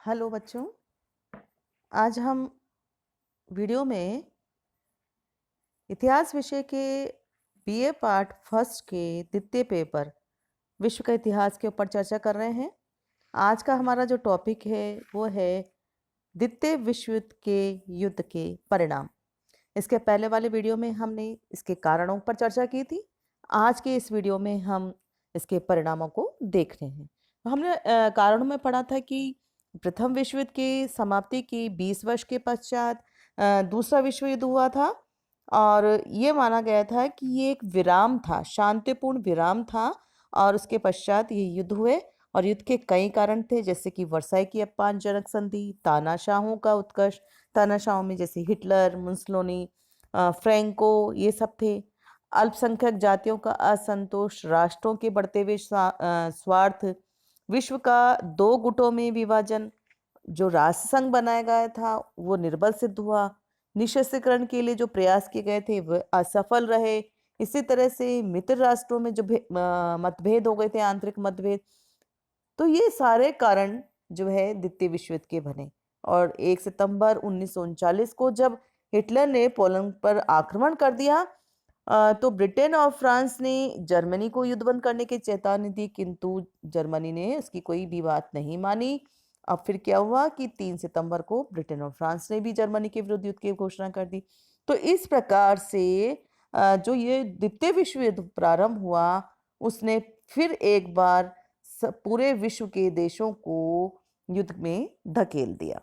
Hello बच्चों। आज हम वीडियो में इतिहास विषय के बीए पार्ट फर्स्ट के द्वितीय पेपर विश्व का इतिहास के ऊपर चर्चा कर रहे हैं। आज का हमारा जो टॉपिक है वो है द्वितीय विश्व युद्ध के परिणाम। इसके पहले वाले वीडियो में हमने इसके कारणों पर चर्चा की थी। आज के इस वीडियो में हम इसके परिणामों को देख रहे हैं। हमने कारणों में पढ़ा था कि प्रथम विश्व युद्ध की समाप्ति के 20 वर्ष के पश्चात दूसरा विश्व युद्ध हुआ था और ये माना गया था कि ये एक विराम था, शांतिपूर्ण विराम था और उसके पश्चात ये युद्ध हुए और युद्ध के कई कारण थे, जैसे कि वर्साई की अपमानजनक संधि, तानाशाहों का उत्कर्ष, तानाशाहों में जैसे हिटलर, मुसोलिनी, फ्रैंको, ये सब थे। अल्पसंख्यक जातियों का असंतोष, राष्ट्रों के बढ़ते हुए स्वार्थ, विश्व का दो गुटों में विभाजन, जो राष्ट्र संघ बनाया गया था वो निर्बल सिद्ध हुआ, निःशस्त्रीकरण के लिए जो प्रयास किए गए थे वह असफल रहे। इसी तरह से मित्र राष्ट्रों में जो मतभेद हो गए थे, आंतरिक मतभेद, तो ये सारे कारण जो है द्वितीय विश्व युद्ध के बने। और 1 सितंबर 1939 को जब हिटलर ने पोलैंड पर आक्रमण कर दिया तो ब्रिटेन और फ्रांस ने जर्मनी को युद्ध बंद करने की चेतावनी दी, किंतु जर्मनी ने उसकी कोई भी बात नहीं मानी। अब फिर क्या हुआ कि 3 सितंबर को ब्रिटेन और फ्रांस ने भी जर्मनी के विरुद्ध युद्ध की घोषणा कर दी। तो इस प्रकार से जो ये द्वितीय विश्व युद्ध प्रारंभ हुआ उसने फिर एक बार पूरे विश्व के देशों को युद्ध में धकेल दिया।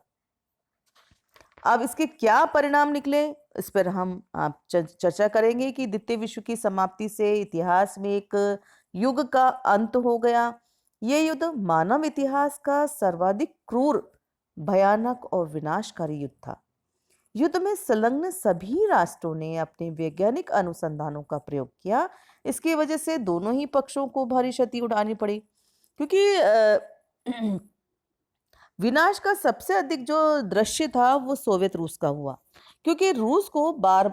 अब इसके क्या परिणाम निकले इस पर हम आप चर्चा करेंगे कि द्वितीय विश्व की समाप्ति से इतिहास में एक युग का अंत हो गया। ये युद्ध मानव इतिहास का सर्वाधिक क्रूर, भयानक और विनाशकारी युद्ध था। युद्ध में संलग्न सभी राष्ट्रों ने अपने वैज्ञानिक अनुसंधानों का प्रयोग किया। इसकी वजह से दोनों ही पक्षों को भारी क्षति उठानी पड़ी, क्योंकि विनाश का सबसे अधिक जो दृश्य था वो सोवियत रूस का हुआ, क्योंकि रूस को बार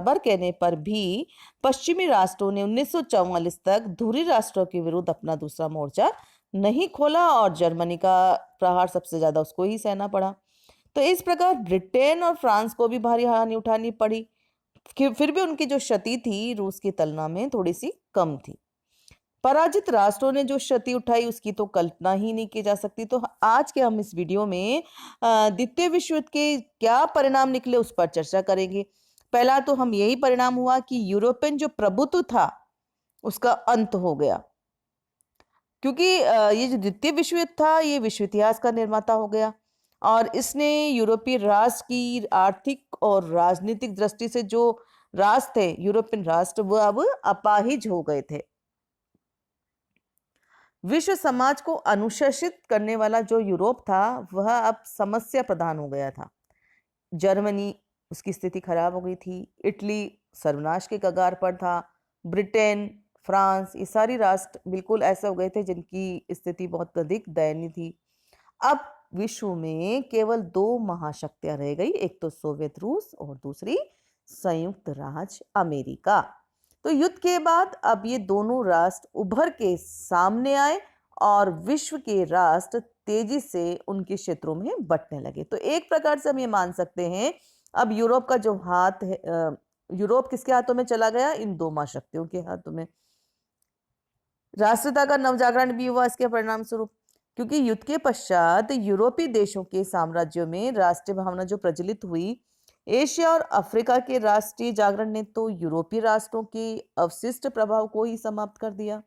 बार कहने पर भी पश्चिमी राष्ट्रों ने 1944 तक धुरी राष्ट्रों के विरुद्ध अपना दूसरा मोर्चा नहीं खोला और जर्मनी का प्रहार सबसे ज्यादा उसको ही सहना पड़ा। तो इस प्रकार ब्रिटेन और फ्रांस को भी भारी हानि उठानी पड़ी, फिर भी उनकी जो क्षति थी रूस की तुलना में थोड़ी सी कम थी। पराजित राष्ट्रों ने जो क्षति उठाई उसकी तो कल्पना ही नहीं की जा सकती। तो आज के हम इस वीडियो में द्वितीय विश्व युद्ध के क्या परिणाम निकले उस पर चर्चा करेंगे। पहला तो हम यही परिणाम हुआ कि यूरोपियन जो प्रभुत्व था उसका अंत हो गया, क्योंकि ये जो द्वितीय विश्व युद्ध था ये विश्व इतिहास का निर्माता हो गया और इसने यूरोपीय राष्ट्र की आर्थिक और राजनीतिक दृष्टि से जो राष्ट्र थे, यूरोपियन राष्ट्र, वो अब अपाहिज हो गए थे। विश्व समाज को अनुशासित करने वाला जो यूरोप था वह अब समस्या प्रधान हो गया था। जर्मनी, उसकी स्थिति खराब हो गई थी। इटली सर्वनाश के कगार पर था। ब्रिटेन, फ्रांस, ये सारी राष्ट्र बिल्कुल ऐसे हो गए थे जिनकी स्थिति बहुत अधिक दयनीय थी। अब विश्व में केवल दो महाशक्तियां रह गई, एक तो सोवियत रूस और दूसरी संयुक्त राज्य अमेरिका। तो युद्ध के बाद अब ये दोनों राष्ट्र उभर के सामने आए और विश्व के राष्ट्र तेजी से उनके क्षेत्रों में बंटने लगे। तो एक प्रकार से हम ये मान सकते हैं अब यूरोप का जो हाथ है, यूरोप किसके हाथों में चला गया? इन दो महाशक्तियों के हाथों में। राष्ट्रता का नवजागरण भी हुआ इसके परिणाम स्वरूप, क्योंकि युद्ध के पश्चात यूरोपीय देशों के साम्राज्यों में राष्ट्रीय भावना जो प्रज्वलित हुई, एशिया और अफ्रीका के राष्ट्रीय जागरण ने तो यूरोपीय राष्ट्रों के अवशिष्ट प्रभाव को ही समाप्त कर दिया।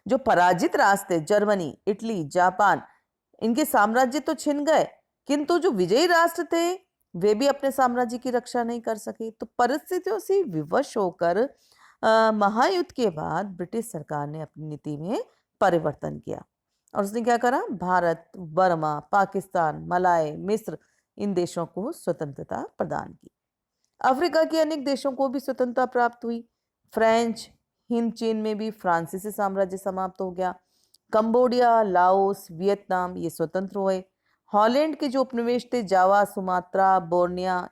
जो पराजित राष्ट्र, जर्मनी, इटली, जापान, इनके साम्राज्य तो छिन गए, किंतु जो विजयी राष्ट्र थे वे भी अपने साम्राज्य की रक्षा नहीं कर सके। तो परिस्थितियों से विवश होकर महायुद्ध के बाद ब्रिटिश सरकार ने अपनी नीति में परिवर्तन किया और उसने क्या करा? भारत, बर्मा, पाकिस्तान, मलाय, मिस्र, इन देशों को स्वतंत्रता प्रदान की। अफ्रीका के अनेक देशों को भी स्वतंत्रता प्राप्त हुई। फ्रेंच हिंद चीन में भी फ्रांसीसी साम्राज्य समाप्त हो गया। कंबोडिया, लाओस, वियतनाम ये स्वतंत्र हुए। हॉलैंड के जो उपनिवेश थे, जावा, सुमात्रा, बोर्निया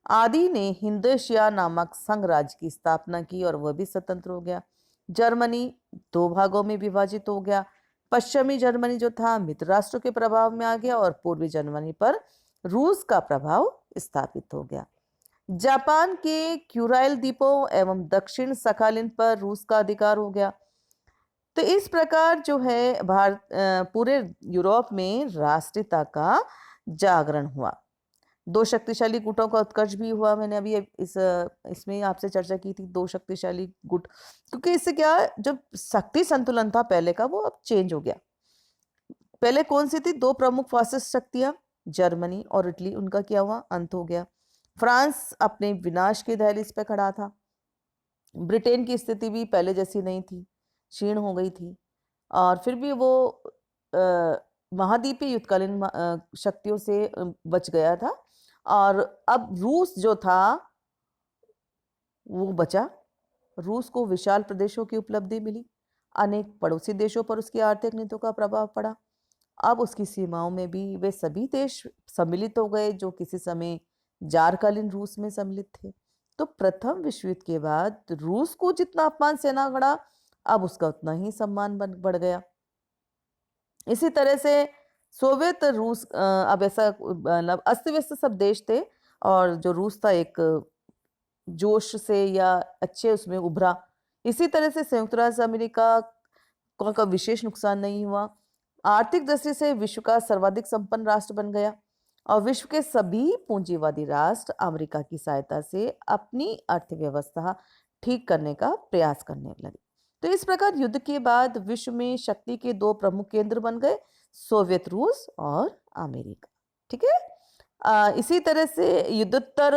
आदि ने हिंदोशिया नामक संघ राज्य की स्थापना की और वह भी स्वतंत्र हो गया। जर्मनी दो भागों में विभाजित हो गया। पश्चिमी जर्मनी जो था मित्र राष्ट्रों के प्रभाव में आ गया और पूर्वी जर्मनी पर रूस का प्रभाव स्थापित हो गया। जापान के क्यूराइल द्वीपों एवं दक्षिण सखालिन पर रूस का अधिकार हो गया। तो इस प्रकार जो है पूरे यूरोप में राष्ट्रीयता का जागरण हुआ। दो शक्तिशाली गुटों का उत्कर्ष भी हुआ। मैंने अभी इसमें आपसे चर्चा की थी, दो शक्तिशाली गुट, क्योंकि इससे क्या जब शक्ति संतुलन था पहले का वो अब चेंज हो गया। पहले कौन सी थी? दो प्रमुख फासिस्ट शक्तियां, जर्मनी और इटली, उनका क्या हुआ? अंत हो गया। फ्रांस अपने विनाश के दहलीज पे खड़ा था। ब्रिटेन की स्थिति भी पहले जैसी नहीं थी, क्षीण हो गई थी, और फिर भी वो महाद्वीपीय युद्धकालीन शक्तियों से बच गया था। और अब रूस जो था वो बचा। रूस को विशाल प्रदेशों की उपलब्धि मिली, अनेक पड़ोसी देशों पर उसकी आर्थिक नीतियों का प्रभाव पड़ा। अब उसकी सीमाओं में भी वे सभी देश सम्मिलित हो गए जो किसी समय जारकालीन रूस में सम्मिलित थे। तो प्रथम विश्व युद्ध के बाद रूस को जितना अपमान सहना पड़ा, अब उसका उतना ही सम्मान बढ़ गया। इसी तरह से सोवियत रूस अब ऐसा मतलब अस्त व्यस्त सब देश थे, और जो रूस था एक जोश से या अच्छे उसमें उभरा। इसी तरह से संयुक्त राज्य अमेरिका का विशेष नुकसान नहीं हुआ। आर्थिक दृष्टि से विश्व का सर्वाधिक संपन्न राष्ट्र बन गया, और विश्व के सभी पूंजीवादी राष्ट्र अमेरिका की सहायता से अपनी अर्थव्यवस्था ठीक करने का प्रयास करने लगे। तो इस प्रकार युद्ध के बाद विश्व में शक्ति के दो प्रमुख केंद्र बन गए, सोवियत रूस और अमेरिका। ठीक है। इसी तरह से युद्धोत्तर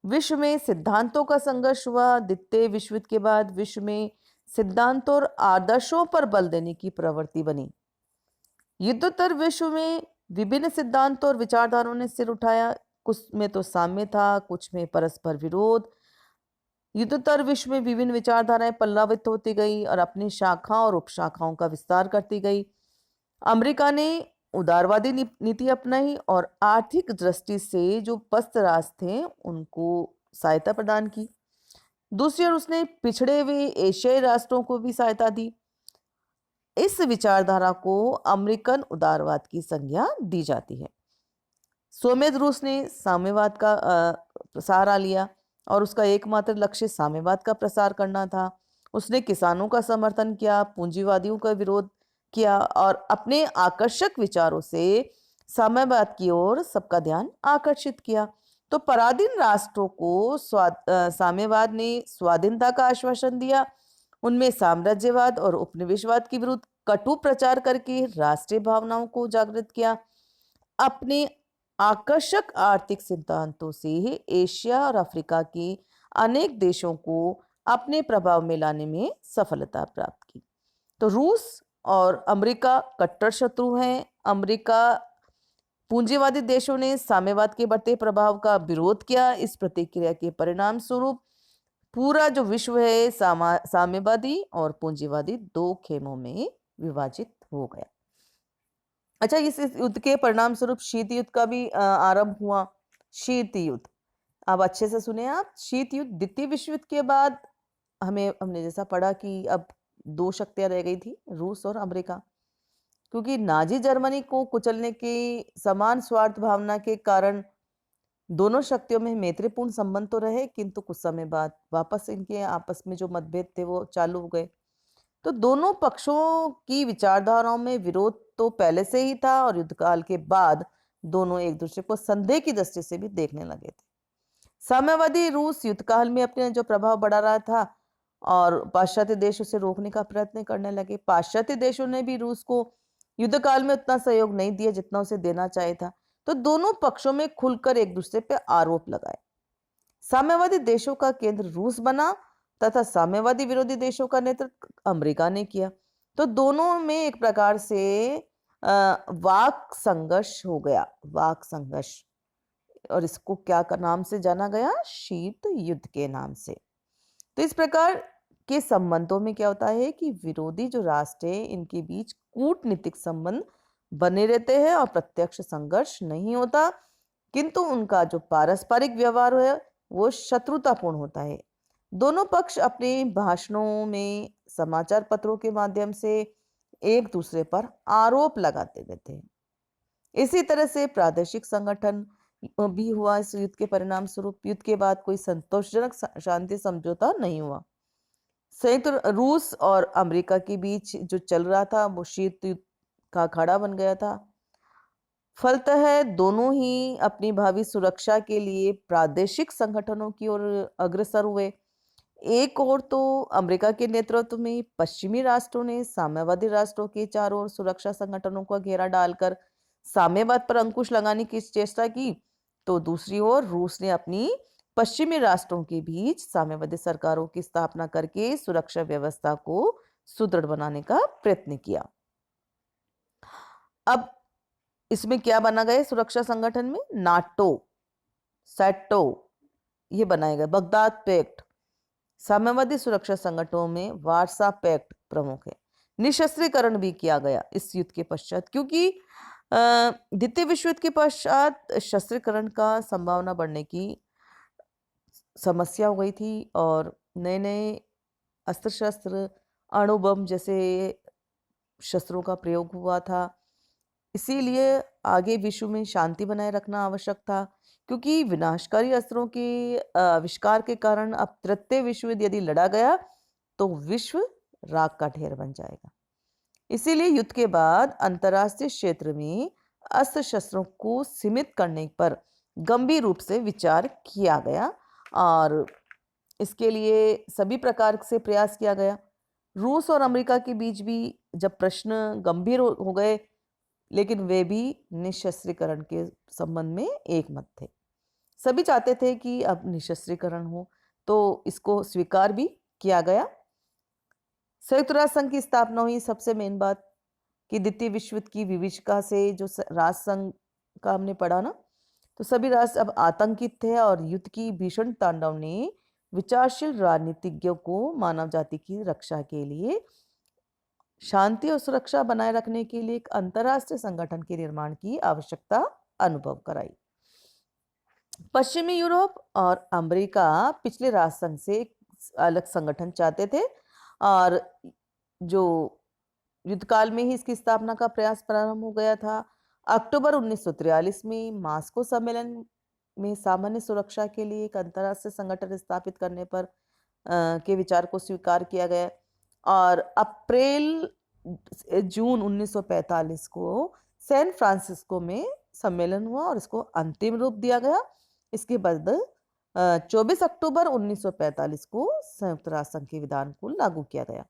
विश्व में सिद्धांतों का संघर्ष हुआ। द्वितीय विश्व युद्ध के बाद विश्व में सिद्धांतों और आदर्शों पर बल देने की प्रवृत्ति बनी। युद्धोत्तर विश्व में विभिन्न सिद्धांतों और विचारधाराओं ने सिर उठाया। कुछ में तो साम्य था, कुछ में परस्पर विरोध। युद्धोत्तर विश्व में विभिन्न विचारधाराएं पल्लावित होती गई और अपनी शाखाओं और उपशाखाओं का विस्तार करती गई। अमेरिका ने उदारवादी नीति अपनाई और आर्थिक दृष्टि से जो पस्त राष्ट्र थे उनको सहायता प्रदान की। दूसरी ओर उसने पिछड़े हुए एशियाई राष्ट्रों को भी सहायता दी। इस विचारधारा को अमेरिकन उदारवाद की संज्ञा दी जाती है। सोवियत रूस ने साम्यवाद का सहारा लिया और उसका एकमात्र लक्ष्य साम्यवाद का प्रसार करना था। उसने किसानों का समर्थन किया, पूंजीवादियों का विरोध किया और अपने आकर्षक विचारों से साम्यवाद की ओर सबका ध्यान आकर्षित किया। तो पराधीन राष्ट्रों को साम्यवाद ने स्वाधीनता का आश्वासन दिया। उनमें साम्राज्यवाद और उपनिवेशवाद के विरुद्ध कटु प्रचार करके राष्ट्रीय भावनाओं को जागृत किया। अपने आकर्षक आर्थिक सिद्धांतों से एशिया और अफ्रीका के अनेक देशों को अपने प्रभाव में लाने में सफलता प्राप्त की। तो रूस और अमेरिका कट्टर शत्रु हैं। अमेरिका पूंजीवादी देशों ने साम्यवाद के बढ़ते प्रभाव का विरोध किया। इस प्रतिक्रिया के परिणाम स्वरूप पूरा जो विश्व है साम्यवादी और पूंजीवादी दो खेमों में विभाजित हो गया। अच्छा, इस युद्ध के परिणाम स्वरूप शीत युद्ध का भी आरंभ हुआ। शीत युद्ध, अब अच्छे से सुने आप। शीत युद्ध द्वितीय विश्व युद्ध के बाद हमने जैसा पढ़ा कि अब दो शक्तियां रह गई थी, रूस और अमेरिका, क्योंकि नाजी जर्मनी को कुचलने की समान स्वार्थ भावना के कारण दोनों शक्तियों में मैत्रीपूर्ण संबंध तो रहे, किंतु कुछ समय बाद वापस इनके आपस में जो मतभेद थे वो चालू हो गए। तो दोनों पक्षों की विचारधाराओं में विरोध तो पहले से ही था और युद्धकाल के बाद दोनों एक दूसरे को संदेह की दृष्टि से भी देखने लगे थे। साम्यवादी रूस युद्धकाल में अपने जो प्रभाव बढ़ा रहा था और पाश्चात्य देश उसे रोकने का प्रयत्न करने लगे। पाश्चात्य देशों ने भी रूस को युद्धकाल में उतना सहयोग नहीं दिया जितना उसे देना चाहिए था। तो दोनों पक्षों में खुलकर एक दूसरे पर आरोप लगाए। साम्यवादी देशों का केंद्र रूस बना तथा साम्यवादी विरोधी देशों का नेतृत्व अमेरिका ने किया। तो दोनों में एक प्रकार से वाक संघर्ष हो गया, वाक संघर्ष, और इसको क्या का नाम से जाना गया? शीत युद्ध के नाम से। तो इस प्रकार के संबंधों में क्या होता है कि विरोधी जो राष्ट्र है इनके बीच कूटनीतिक संबंध बने रहते हैं और प्रत्यक्ष संघर्ष नहीं होता, किंतु उनका जो पारस्परिक व्यवहार है वो शत्रुतापूर्ण होता है। दोनों पक्ष अपने भाषणों में, समाचार पत्रों के माध्यम से एक दूसरे पर आरोप लगाते रहते हैं। इसी तरह से प्रादेशिक संगठन भी हुआ इस युद्ध के परिणाम स्वरूप। युद्ध के बाद कोई संतोषजनक शांति समझौता नहीं हुआ। संयुक्त रूस और अमेरिका के बीच जो चल रहा था वो शीत युद्ध का अखाड़ा बन गया था। फलतः दोनों ही अपनी भावी सुरक्षा के लिए प्रादेशिक संगठनों की ओर अग्रसर हुए। एक ओर तो अमेरिका के नेतृत्व में पश्चिमी राष्ट्रों ने साम्यवादी राष्ट्रों के चारों ओर सुरक्षा संगठनों का घेरा डालकर साम्यवाद पर अंकुश लगाने की चेष्टा की, तो दूसरी ओर रूस ने अपनी पश्चिमी राष्ट्रों के बीच साम्यवादी सरकारों की स्थापना करके सुरक्षा व्यवस्था को सुदृढ़ बनाने का प्रयत्न किया। अब इसमें क्या बना गया सुरक्षा संगठन में? नाटो, सैटो ये बनाए गए। बगदाद पैक्ट, साम्यवादी सुरक्षा संगठनों में वार्सा पैक्ट प्रमुख है। निशस्त्रीकरण भी किया गया इस युद्ध के पश्चात, क्योंकि द्वितीय विश्व युद्ध के पश्चात शस्त्रीकरण का संभावना बढ़ने की समस्या हो गई थी और नए नए अस्त्र शस्त्र, अणु बम जैसे शस्त्रों का प्रयोग हुआ था। इसीलिए आगे विश्व में शांति बनाए रखना आवश्यक था, क्योंकि विनाशकारी अस्त्रों के आविष्कार के कारण अब तृतीय विश्व युद्ध यदि लड़ा गया तो विश्व राख का ढेर बन जाएगा। इसीलिए युद्ध के बाद अंतर्राष्ट्रीय क्षेत्र में अस्त्र शस्त्रों को सीमित करने पर गंभीर रूप से विचार किया गया और इसके लिए सभी प्रकार से प्रयास किया गया। रूस और अमेरिका के बीच भी जब प्रश्न गंभीर हो गए, लेकिन वे भी निशस्त्रीकरण के संबंध में एक मत थे। सभी चाहते थे कि अब निशस्त्रीकरण हो, तो इसको स्वीकार भी किया गया। संयुक्त राष्ट्र संघ की स्थापना हुई। सबसे मेन बात कि द्वितीय विश्व युद्ध की विभीषिका से जो राष्ट्र संघ का हमने पढ़ा ना, तो सभी राष्ट्र अब आतंकित थे और युद्ध की भीषण तांडव ने विचारशील राजनीतिज्ञों को मानव जाति की रक्षा के लिए, शांति और सुरक्षा बनाए रखने के लिए एक अंतरराष्ट्रीय संगठन के निर्माण की आवश्यकता अनुभव कराई। पश्चिमी यूरोप और अमेरिका पिछले राष्ट्र संघ से एक अलग संगठन चाहते थे और जो युद्ध काल में ही इसकी स्थापना का प्रयास प्रारंभ हो गया था। अक्टूबर 1943 में मास्को सम्मेलन में सामान्य सुरक्षा के लिए एक अंतरराष्ट्रीय संगठन स्थापित करने पर के विचार को स्वीकार किया गया और अप्रैल जून 1945 को सैन फ्रांसिस्को में सम्मेलन हुआ और इसको अंतिम रूप दिया गया। इसके बाद 24 अक्टूबर 1945 को संयुक्त राष्ट्र संघ के विधान को लागू किया गया।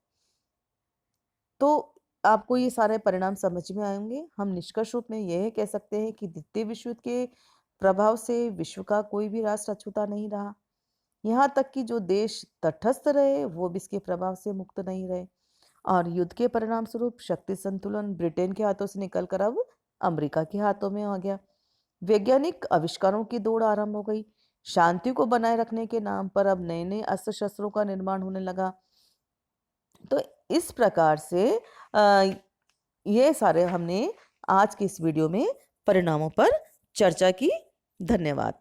तो आपको ये सारे परिणाम समझ में आएंगे। हम निष्कर्ष रूप में यह कह सकते हैं कि द्वितीय विश्व युद्ध के प्रभाव से विश्व का कोई भी राष्ट्र अछूता नहीं रहा। यहाँ तक कि जो देश तटस्थ रहे वो भी इसके प्रभाव से मुक्त नहीं रहे और युद्ध के परिणाम स्वरूप शक्ति संतुलन ब्रिटेन के हाथों से निकलकर अब अमेरिका के हाथों में आ गया। वैज्ञानिक आविष्कारों की दौड़ आरंभ हो गई। शांति को बनाए रखने के नाम पर अब नए नए अस्त्र शस्त्रों का निर्माण होने लगा। तो इस प्रकार से ये सारे हमने आज की इस वीडियो में परिणामों पर चर्चा की। धन्यवाद।